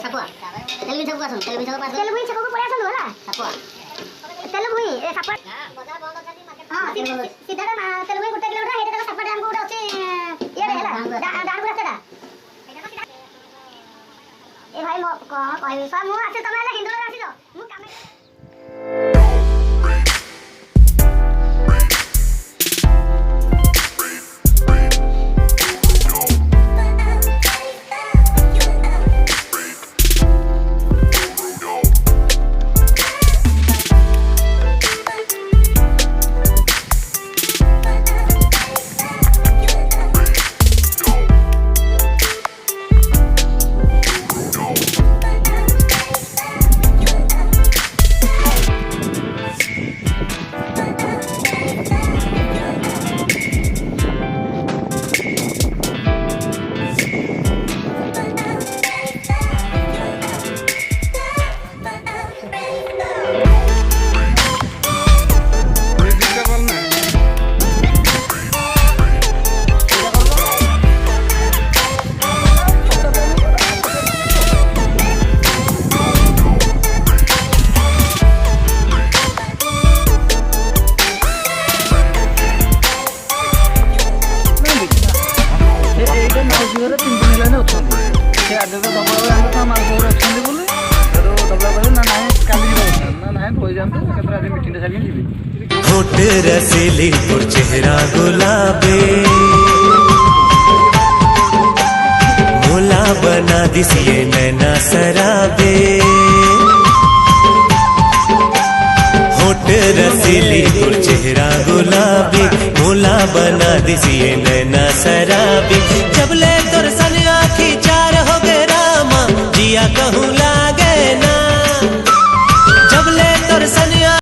Sapua. Telugu Sapua asun. Telugu Sapua asun. Telugu Sapua pore asun होला. Sapua. Telugu e Sapua. बजार बंद छथि मार्केट. हां सीधा तेलुगु गुटे किलोमीटर हेटे तक सपा डैम को उठा अछि ये रे हला डांगु रास्ता ए भाई मो कहबे सा मु आसे तमे हिंदू रे आसी मु कामे रसीली और चेहरा गुलाबी, मोला बना दिसिए नैना सराबे। होठ रसीली और चेहरा गुलाबी, मोला बना दिसिए नैना सराबी। जब ले